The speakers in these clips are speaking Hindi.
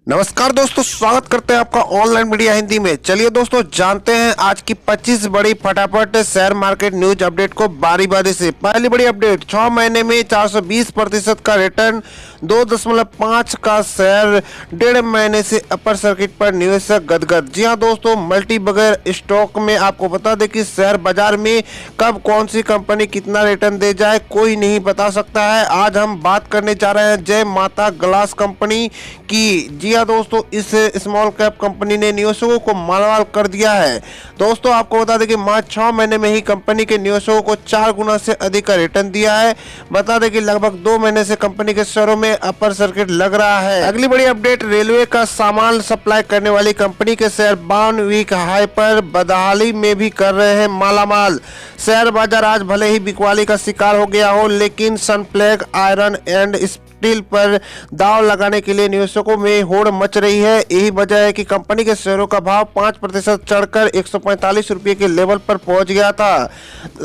नमस्कार दोस्तों, स्वागत करते हैं आपका ऑनलाइन मीडिया हिंदी में। चलिए दोस्तों, जानते हैं आज की 25 बड़ी फटाफट शेयर मार्केट न्यूज अपडेट को बारी बारी से। पहली बड़ी अपडेट, 6 महीने में 420% का रिटर्न, 2.5 का शेयर, 1.5 महीने से अपर सर्किट पर निवेशक गदगद। जी हां दोस्तों, मल्टी बगैर स्टॉक में आपको बता दें कि शेयर बाजार में कब कौन सी कंपनी कितना रिटर्न दे जाए कोई नहीं बता सकता है। आज हम बात करने जा रहे हैं जय माता ग्लास कंपनी की। जी हाँ दोस्तों, इस स्मॉल कैप कंपनी ने निवेशकों को मालामाल कर दिया है। दोस्तों आपको बता दें कि मार्च 6 महीने में ही कंपनी के निवेशकों को 4 गुना से अधिक का रिटर्न दिया है। बता दें कि लगभग 2 महीने से कंपनी के शेयरों में अपर सर्किट लग रहा है। अगली बड़ी अपडेट, रेलवे का सामान सप्लाई करने वाली कंपनी के शेयर 52 वीक हाई पर बदहाली में भी कर रहे हैं मालामाल। शेयर बाजार आज भले ही बिकवाली का शिकार हो गया हो, लेकिन सनफ्लैग आयरन एंड स्टील पर दाव लगाने के लिए निवेशकों में होड़ मच रही है। यही वजह है कि कंपनी के शेयरों का भाव 5% चढ़कर 145 रुपये के लेवल पर पहुंच गया था।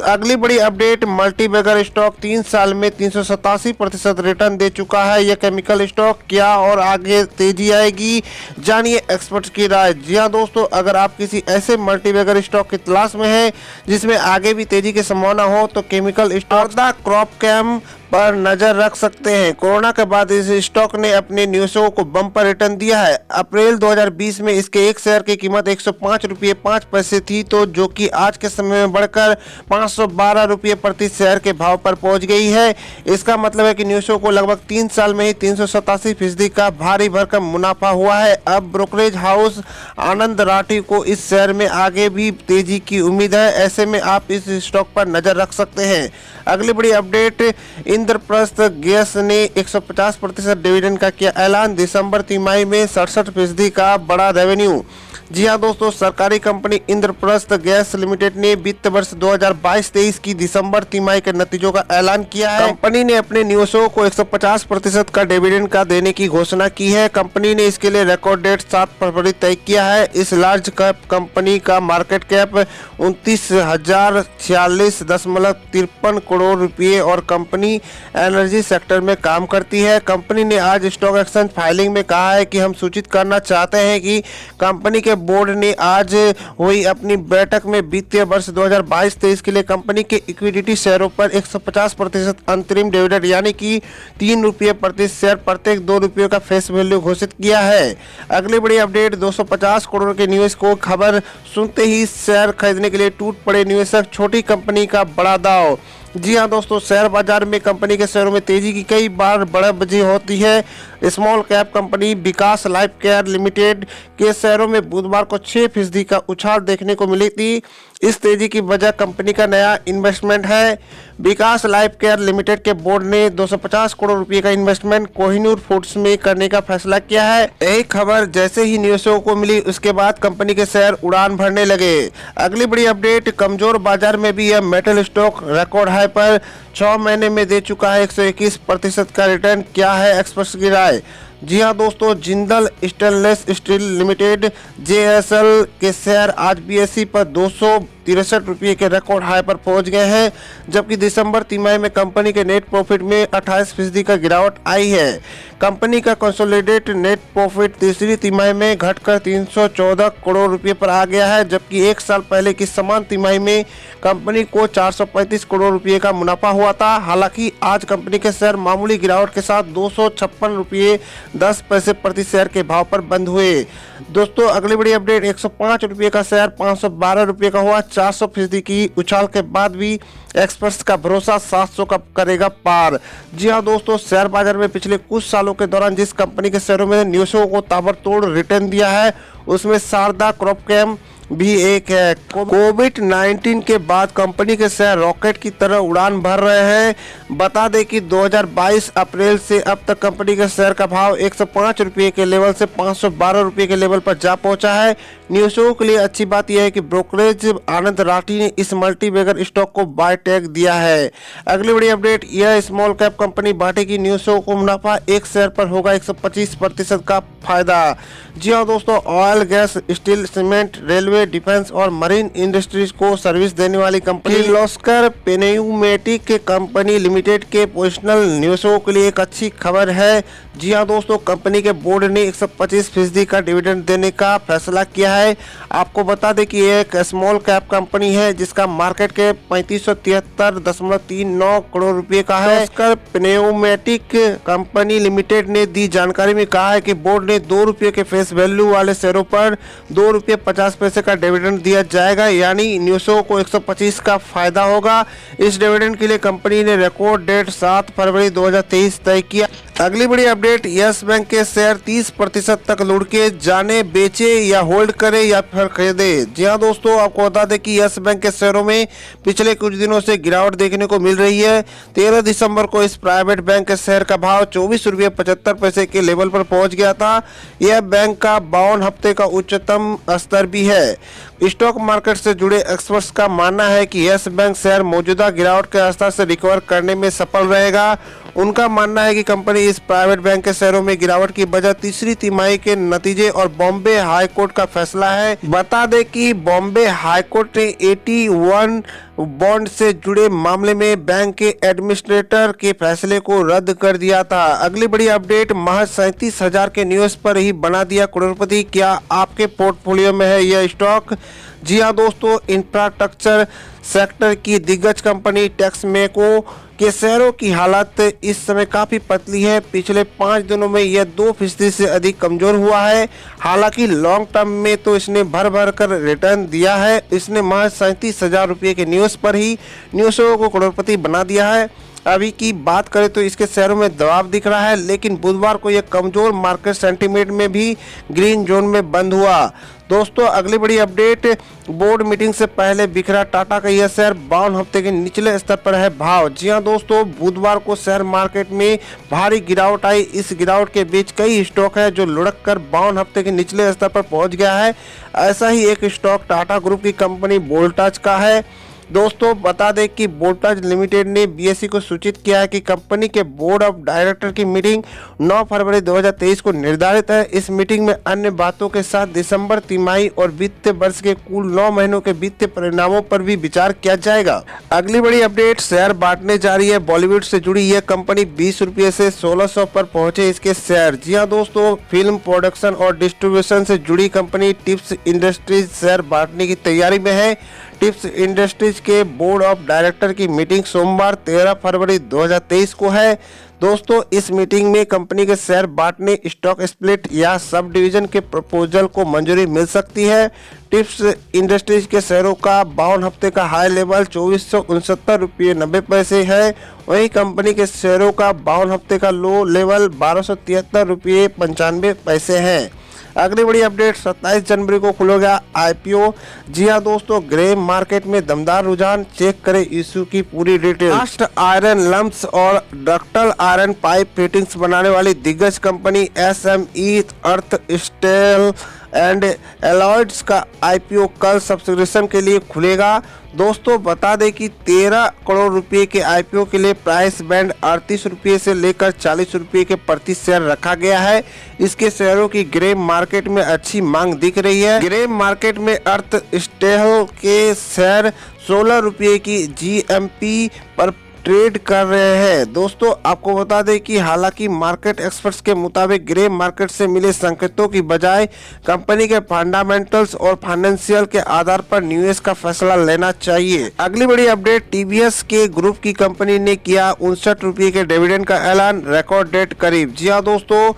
अगली बड़ी अपडेट, मल्टीबैगर स्टॉक 3 साल में 387% रिटर्न दे चुका है। यह केमिकल स्टॉक क्या और आगे तेजी आएगी, जानिए एक्सपर्ट्स की राय। जी हाँ दोस्तों, अगर आप किसी ऐसे मल्टीबैगर स्टॉक की तलाश में हैं जिसमें आगे भी तेजी की संभावना हो तो केमिकल स्टॉक क्रॉपकेम पर नजर रख सकते हैं। कोरोना के बाद इस स्टॉक ने अपने निवेशकों को बम्पर रिटर्न दिया है। अप्रैल 2020 में इसके एक शेयर की कीमत 105 रुपये 5 पैसे थी, तो जो कि आज के समय में बढ़कर 512 रुपये प्रति शेयर के भाव पर पहुंच गई है। इसका मतलब है कि निवेशकों को लगभग 3 साल में ही 387% का भारी भरकम मुनाफा हुआ है। अब ब्रोकरेज हाउस आनंद राठी को इस शेयर में आगे भी तेजी की उम्मीद है। ऐसे में आप इस स्टॉक पर नजर रख सकते हैं। अगली बड़ी अपडेट, इंद्रप्रस्थ गैस ने 150% डिविडेंड का किया ऐलान। दिसंबर तिमाही में 67% का बड़ा रेवेन्यू। जी हाँ दोस्तों, सरकारी कंपनी इंद्रप्रस्थ गैस लिमिटेड ने वित्त वर्ष 2022-23 की दिसंबर तिमाही के नतीजों का ऐलान किया है। कंपनी ने अपने निवेशकों को 150% का डिविडेंड का देने की घोषणा की है। कंपनी ने इसके लिए रिकॉर्ड डेट 7 फरवरी तय किया है। इस लार्ज कैप कंपनी का मार्केट कैप 29,046.53 करोड़ रुपये और कंपनी एनर्जी सेक्टर में काम करती है। कंपनी ने आज स्टॉक एक्सचेंज फाइलिंग में कहा है कि हम सूचित करना चाहते हैं कि कंपनी के बोर्ड ने आज हुई अपनी बैठक में वित्तीय वर्ष 2022-23 के लिए कंपनी के इक्विटी शेयरों पर 150% अंतरिम डिविडेंड यानी कि 3 रुपये प्रति शेयर प्रत्येक 2 रुपये का फेस वैल्यू घोषित किया है। अगली बड़ी अपडेट, 250 करोड़ के निवेश को खबर सुनते ही शेयर खरीदने के लिए टूट पड़े निवेशक, छोटी कंपनी का बड़ा दाव। जी हाँ दोस्तों, शेयर बाजार में कंपनी के शेयरों में तेजी की कई बार बढ़त होती है। स्मॉल कैप कंपनी विकास लाइफ केयर लिमिटेड के शेयरों में बुधवार को 6% का उछाल देखने को मिली थी। इस तेजी की वजह कंपनी का नया इन्वेस्टमेंट है। विकास लाइफ केयर लिमिटेड के बोर्ड ने 250 करोड़ रुपए का इन्वेस्टमेंट कोहिनूर फूड्स में करने का फैसला किया है। यही खबर जैसे ही निवेशकों को मिली उसके बाद कंपनी के शेयर उड़ान भरने लगे। अगली बड़ी अपडेट, कमजोर बाजार में भी यह मेटल स्टॉक रिकॉर्ड हाई पर 6 महीने में दे चुका है 121% का रिटर्न। क्या है एक्सपर्ट्स की राय? जी हाँ दोस्तों, Jindal stainless steel limited JSL के शेयर आज BSE पर 263 रुपये के रिकॉर्ड हाई पर पहुंच गए हैं, जबकि दिसंबर तिमाही में कंपनी के नेट प्रॉफिट में 28% का गिरावट आई है। कंपनी का कंसोलिडेट नेट प्रॉफिट तीसरी तिमाही में घटकर 314 करोड़ रुपये पर आ गया है, जबकि एक साल पहले की समान तिमाही में कंपनी को 435 करोड़ रुपये का मुनाफा हुआ था। हालांकि आज कंपनी के शेयर मामूली गिरावट के साथ 256 रुपये 10 पैसे प्रति शेयर के भाव पर बंद हुए। दोस्तों अगली बड़ी अपडेट, 105 रुपये का शेयर 512 रुपये का हुआ। 400% की उछाल के बाद भी एक्सपर्ट्स का भरोसा 700 का करेगा पार। जी हाँ दोस्तों, शेयर बाजार में पिछले कुछ सालों के दौरान जिस कंपनी के शेयरों में निवेशकों को ताबड़तोड़ रिटर्न दिया है उसमें शारदा क्रॉपकेम भी एक है। कोविड-19 के बाद कंपनी के शेयर रॉकेट की तरह उड़ान भर रहे हैं। बता दें कि 2022 अप्रैल से अब तक कंपनी के शेयर का भाव 105 रुपये के लेवल से 512 रुपये के लेवल पर जा पहुंचा है। निवेशकों के लिए अच्छी बात यह है कि ब्रोकरेज आनंद राठी ने इस मल्टीबैगर स्टॉक को बाय टैग दिया है। अगली बड़ी अपडेट, यह स्मॉल कैप कंपनी बांटेगी निवेशकों को मुनाफा, एक शेयर पर होगा 125% का फायदा। जी हाँ दोस्तों, oil, gas, steel, cement, railway railway, defence और मरीन इंडस्ट्रीज को सर्विस देने वाली कंपनी किर्लोस्कर पेन्यूमेटिक कंपनी लिमिटेड के पोजिशनल निवेशकों के लिए एक अच्छी खबर है। जी हाँ दोस्तों, कंपनी के बोर्ड ने 125% का डिविडेंड देने का फैसला किया है। आपको बता दें कि ये एक स्मॉल कैप कंपनी है जिसका मार्केट कैप 3573.39 करोड़ रुपए का है। किर्लोस्कर पेन्यूमेटिक कंपनी लिमिटेड ने दी जानकारी में कहा है कि बोर्ड ने 2 रुपये के फेस वैल्यू वाले शेयरों पर 2 रुपये 50 पैसे का डिविडेंड दिया जाएगा, यानी निवेशकों को 125 का फायदा होगा। इस डिविडेंड के लिए कंपनी ने रिकॉर्ड डेट 7 फरवरी 2023 तय किया। अगली बड़ी अपडेट, यस बैंक के शेयर 30% तक लुढ़के जाने, बेचे या होल्ड करे या फिर खरीदे। जी हाँ दोस्तों, आपको बता दें कि यस बैंक के शेयरों में पिछले कुछ दिनों से गिरावट देखने को मिल रही है। 13 दिसंबर को इस प्राइवेट बैंक के शेयर का भाव 24 रुपये 75 पैसे के लेवल पर पहुंच गया था। यह बैंक का 52 हफ्ते का उच्चतम स्तर भी है। स्टॉक मार्केट से जुड़े एक्सपर्ट्स का मानना है कि यस बैंक शेयर मौजूदा गिरावट के स्तर से रिकवर करने में सफल रहेगा। उनका मानना है कि कंपनी इस प्राइवेट बैंक के शेयरों में गिरावट की वजह तीसरी तिमाही के नतीजे और बॉम्बे हाई कोर्ट का फैसला है। बता दें कि बॉम्बे हाई कोर्ट ने 81 बॉन्ड से जुड़े मामले में बैंक के एडमिनिस्ट्रेटर के फैसले को रद्द कर दिया था। अगली बड़ी अपडेट, महज 37,000 के न्यूज पर ही बना दिया करोड़पति। क्या आपके पोर्टफोलियो में है यह स्टॉक? जी हाँ दोस्तों, इंफ्रास्ट्रक्चर सेक्टर की दिग्गज कंपनी टेक्समेको के शेयरों की हालत इस समय काफी पतली है। पिछले 5 दिनों में यह 2% से अधिक कमजोर हुआ है। हालांकि लॉन्ग टर्म में तो इसने भर कर रिटर्न दिया है। इसने महज 37,000 रुपये के न्यूज पर ही निवेशकों को करोड़पति बना दिया है। अभी की बात करें तो इसके शेयरों में दबाव दिख रहा है, लेकिन बुधवार को यह कमजोर मार्केट सेंटीमेंट में भी ग्रीन जोन में बंद हुआ। दोस्तों अगली बड़ी अपडेट, बोर्ड मीटिंग से पहले बिखरा टाटा का यह शेयर 52 हफ्ते के निचले स्तर पर है भाव। जी हां दोस्तों, बुधवार को शेयर मार्केट में भारी गिरावट आई। इस गिरावट के बीच कई स्टॉक है जो लुढ़क कर 52 हफ्ते के निचले स्तर पर पहुंच गया है। ऐसा ही एक स्टॉक टाटा ग्रुप की कंपनी वोल्टास का है। दोस्तों बता दें कि वोल्टास लिमिटेड ने बीएसई को सूचित किया है कि कंपनी के बोर्ड ऑफ डायरेक्टर की मीटिंग 9 फरवरी 2023 को निर्धारित है। इस मीटिंग में अन्य बातों के साथ दिसंबर तिमाही और वित्तीय वर्ष के कुल 9 महीनों के वित्तीय परिणामों पर भी विचार किया जाएगा। अगली बड़ी अपडेट, शेयर बांटने जा रही है बॉलीवुड से जुड़ी यह कंपनी। 20 रुपये से 1600 पर पहुंचे इसके शेयर। जी हाँ दोस्तों, फिल्म प्रोडक्शन और डिस्ट्रीब्यूशन से जुड़ी कंपनी टिप्स इंडस्ट्रीज शेयर बांटने की तैयारी में है। टिप्स इंडस्ट्रीज के बोर्ड ऑफ डायरेक्टर की मीटिंग सोमवार 13 फरवरी 2023 को है। दोस्तों इस मीटिंग में कंपनी के शेयर बांटने, स्टॉक स्प्लिट या सब डिवीजन के प्रपोजल को मंजूरी मिल सकती है। टिप्स इंडस्ट्रीज के शेयरों का 52 हफ्ते का हाई लेवल 2469 रुपये 90 पैसे है। वहीं कंपनी के शेयरों का 52 हफ्ते का लो लेवल 1273 रुपये 95 पैसे है। अगली बड़ी अपडेट, 27 जनवरी को खुलेगा आईपीओ। जी हाँ दोस्तों, ग्रे मार्केट में दमदार रुझान, चेक करें इशू की पूरी डिटेल। कास्ट आयरन लम्प्स और डक्टल आयरन पाइप फिटिंग्स बनाने वाली दिग्गज company SME Earth Steel and Alloys का आईपीओ कल सब्सक्रिप्शन के लिए खुलेगा। दोस्तों बता दें कि 13 करोड़ रुपए के आईपीओ के लिए प्राइस बैंड 38 रुपये से लेकर 40 रुपये के प्रति शेयर रखा गया है। इसके शेयरों की ग्रे मार्केट में अच्छी मांग दिख रही है। ग्रे मार्केट में अर्थ स्टील के शेयर 16 रुपये की जीएमपी पर ट्रेड कर रहे हैं। दोस्तों आपको बता दें कि हालांकि मार्केट एक्सपर्ट्स के मुताबिक ग्रे मार्केट से मिले संकेतों की बजाय कंपनी के फंडामेंटल्स और फाइनेंशियल के आधार पर निवेश का फैसला लेना चाहिए। अगली बड़ी अपडेट, टीवीएस के ग्रुप की कंपनी ने किया 59 रुपये के डिविडेंड का ऐलान, रिकॉर्ड डेट करीब। जी हाँ दोस्तों,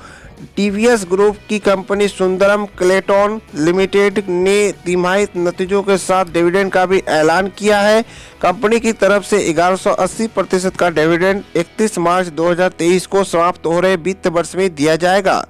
टीवीएस ग्रुप की कंपनी सुंदरम क्लेटन लिमिटेड ने तिमाही नतीजों के साथ डिविडेंड का भी ऐलान किया है। कंपनी की तरफ से 1180% का डिविडेंड 31 मार्च 2023 को समाप्त हो रहे वित्त वर्ष में दिया जाएगा।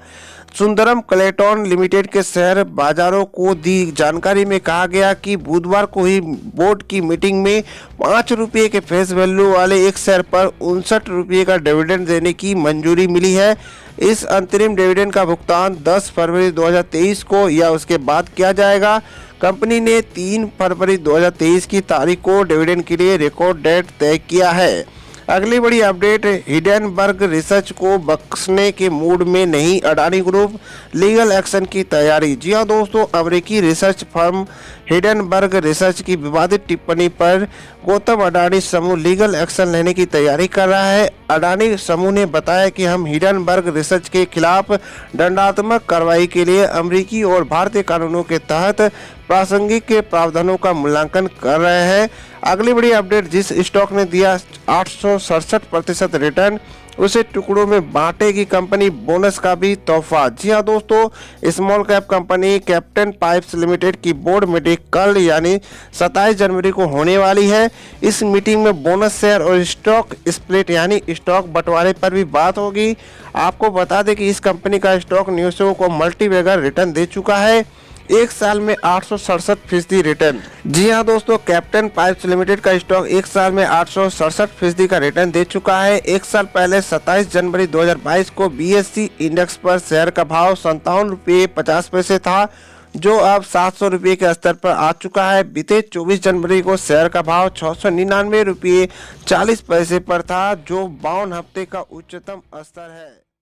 सुंदरम क्लेटन लिमिटेड के शेयर बाजारों को दी जानकारी में कहा गया कि बुधवार को ही बोर्ड की मीटिंग में 5 रुपये के फेस वैल्यू वाले एक शेयर पर 59 रुपये का डिविडेंड देने की मंजूरी मिली है। इस अंतरिम डिविडेंड का भुगतान 10 फरवरी 2023 को या उसके बाद किया जाएगा। कंपनी ने 3 फरवरी 2023 की तारीख को डिविडेंड के लिए रिकॉर्ड डेट तय किया है। अगली बड़ी अपडेट, हिडेनबर्ग रिसर्च को बख्शने के मूड में नहीं अडानी ग्रुप, लीगल एक्शन की तैयारी। जी हां दोस्तों, अमेरिकी रिसर्च फर्म हिडेनबर्ग रिसर्च की विवादित टिप्पणी पर गौतम अडानी समूह लीगल एक्शन लेने की तैयारी कर रहा है। अडानी समूह ने बताया कि हम हिडेनबर्ग रिसर्च के खिलाफ दंडात्मक कार्रवाई के लिए अमेरिकी और भारतीय कानूनों के तहत प्रासंगिक के प्रावधानों का मूल्यांकन कर रहे हैं। अगली बड़ी अपडेट, जिस स्टॉक ने दिया 867% रिटर्न, उसे टुकड़ों में बांटेगी कंपनी, बोनस का भी तोहफा। जी हां दोस्तों, small cap company captain pipes limited की बोर्ड मीटिंग कल यानी 27 जनवरी को होने वाली है। इस मीटिंग में बोनस शेयर और स्टॉक स्प्लिट यानी स्टॉक बंटवारे पर भी बात होगी। आपको बता दें कि इस कंपनी का स्टॉक निवेशकों को मल्टीबैगर रिटर्न दे चुका है, एक साल में 867% रिटर्न। जी हां दोस्तों, कैप्टन पाइप्स लिमिटेड का स्टॉक एक साल में 867% का रिटर्न दे चुका है। एक साल पहले 27 जनवरी 2022 को BSE इंडेक्स पर शेयर का भाव ₹57.50 था, जो अब ₹700 के स्तर पर आ चुका है। बीते 24 जनवरी को शेयर का भाव ₹699.40 पर था, जो 52 हफ्ते का उच्चतम स्तर है।